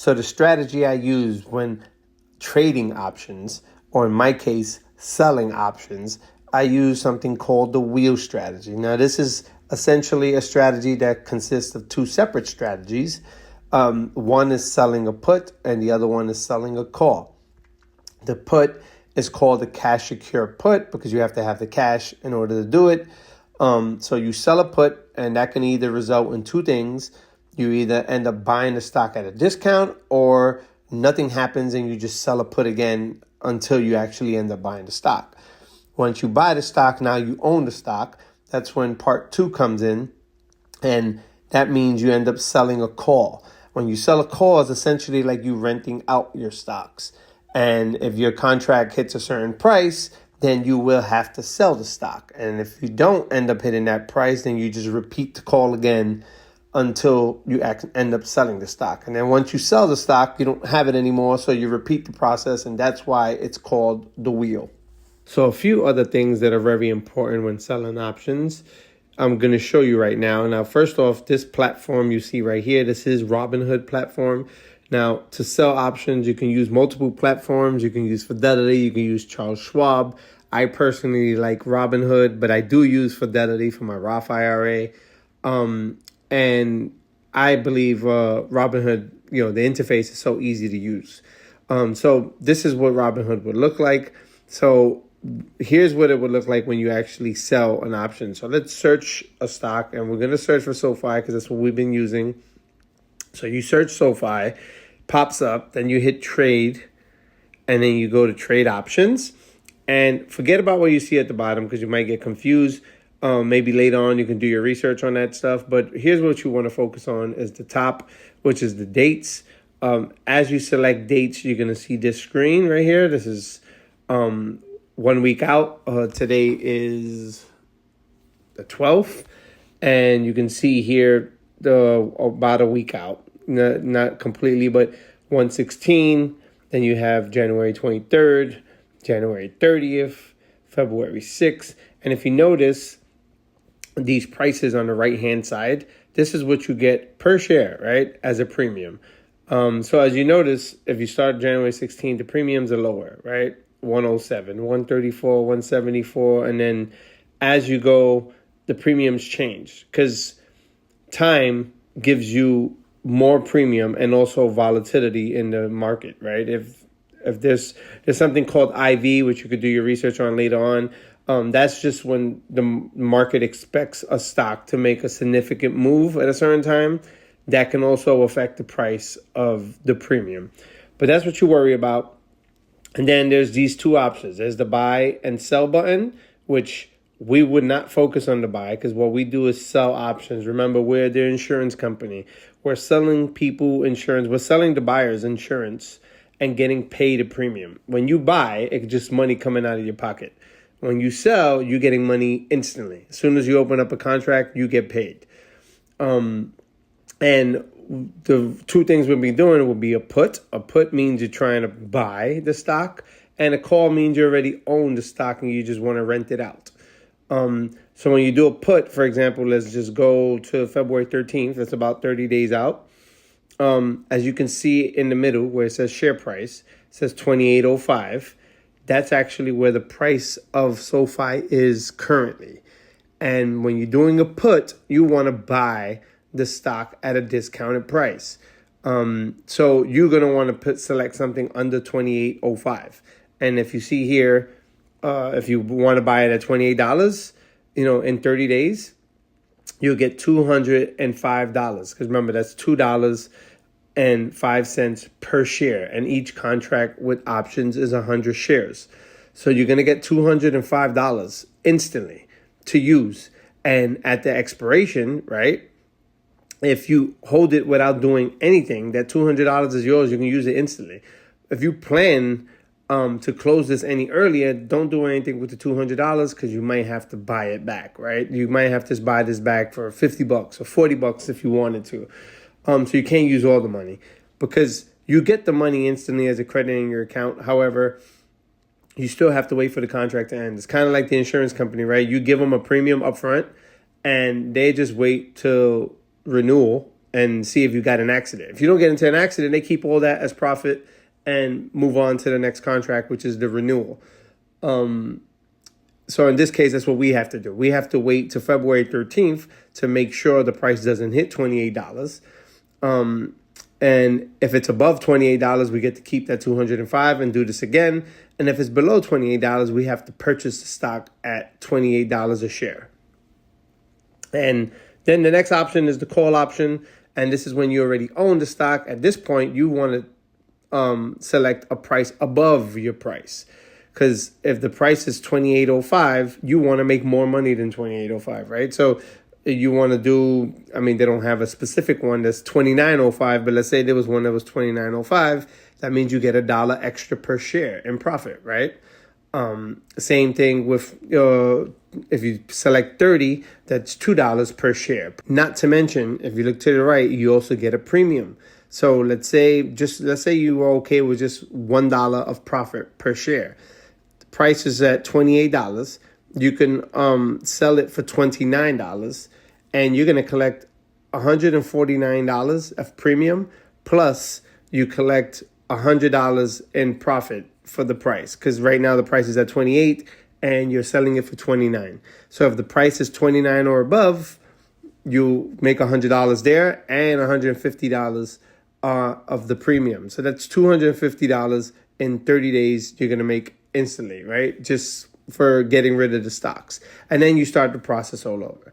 So the strategy I use when trading options, or in my case, selling options, I use something called the wheel strategy. Now, this is essentially a strategy that consists of two separate strategies. One is selling a put and the other one is selling a call. The put is called a cash secure put because you have to have the cash in order to do it. So you sell a put, and that can either result in two things. You either end up buying the stock at a discount, or nothing happens and you just sell a put again until you actually end up buying the stock. Once you buy the stock, now you own the stock. That's when part two comes in, and that means you end up selling a call. When you sell a call, it's essentially like you renting out your stocks. And if your contract hits a certain price, then you will have to sell the stock. And if you don't end up hitting that price, then you just repeat the call again until you end up selling the stock. And then once you sell the stock, you don't have it anymore, so you repeat the process, and that's why it's called the wheel. So a few other things that are very important when selling options, I'm going to show you right now. Now, first off, this platform you see right here, this is Robinhood platform. Now, to sell options, you can use multiple platforms. You can use Fidelity, you can use Charles Schwab. I personally like Robinhood, but I do use Fidelity for my Roth IRA. And I believe Robinhood, the interface is so easy to use. So this is what Robinhood would look like. So here's what it would look like when you actually sell an option. So let's search a stock, and we're going to search for SoFi because that's what we've been using. So you search SoFi, pops up, then you hit trade, and then you go to trade options. And forget about what you see at the bottom because you might get confused. Maybe later on you can do your research on that stuff. But here's what you want to focus on is the top, which is the dates. As you select dates, you're going to see this screen right here. This is 1 week out. Today is the 12th. And you can see here about a week out. Not completely, but 1/16. Then you have January 23rd, January 30th, February 6th. And if you notice, these prices on the right-hand side, this is what you get per share, right, as a premium. So as you notice, if you start January 16th, the premiums are lower, right? 107, 134, 174. And then as you go, the premiums change because time gives you more premium and also volatility in the market, right? If there's something called IV, which you could do your research on later on, that's just when the market expects a stock to make a significant move at a certain time. That can also affect the price of the premium. But that's what you worry about. And then there's these two options. There's the buy and sell button, which we would not focus on the buy because what we do is sell options. Remember, we're the insurance company. We're selling people insurance. We're selling the buyers insurance and getting paid a premium. When you buy, it's just money coming out of your pocket. When you sell, you're getting money instantly. As soon as you open up a contract, you get paid. And the two things we'll be doing will be a put. A put means you're trying to buy the stock. And a call means you already own the stock and you just want to rent it out. So when you do a put, for example, let's just go to February 13th. That's about 30 days out. As you can see in the middle where it says share price, it says 28.05. That's actually where the price of SoFi is currently. And when you're doing a put, you want to buy the stock at a discounted price. So you're going to want to select something under 28.05. And if you see here, if you want to buy it at $28, in 30 days, you'll get $205. Because remember, that's $2.05 per share. And each contract with options is 100 shares. So you're going to get $205 instantly to use. And at the expiration, right, if you hold it without doing anything, that $200 is yours. You can use it instantly. If you plan to close this any earlier, don't do anything with the $200 because you might have to buy it back, right? You might have to buy this back for $50 or $40 if you wanted to. So you can't use all the money because you get the money instantly as a credit in your account. However, you still have to wait for the contract to end. It's kind of like the insurance company, right? You give them a premium up front and they just wait till renewal and see if you got an accident. If you don't get into an accident, they keep all that as profit and move on to the next contract, which is the renewal. So in this case, that's what we have to do. We have to wait to February 13th to make sure the price doesn't hit $28. And if it's above $28, we get to keep that $205 and do this again. And if it's below $28, we have to purchase the stock at $28 a share. And then the next option is the call option. And this is when you already own the stock. At this point, you want to select a price above your price. Because if the price is $28.05, you want to make more money than $28.05, right? So you want to do, they don't have a specific one that's $29.05, but let's say there was one that was $29.05. That means you get $1 extra per share in profit, right? Same thing with if you select 30, that's $2 per share. Not to mention, if you look to the right, you also get a premium. So let's say you were okay with just $1 of profit per share. The price is at $28. You can sell it for $29, and you're going to collect $149 of premium, plus you collect $100 in profit for the price, because right now the price is at $28 and you're selling it for $29. So if the price is $29 or above, you make $100 there and $150 of the premium. So that's $250 in 30 days you're going to make instantly, right? Just for getting rid of the stocks. And then you start the process all over.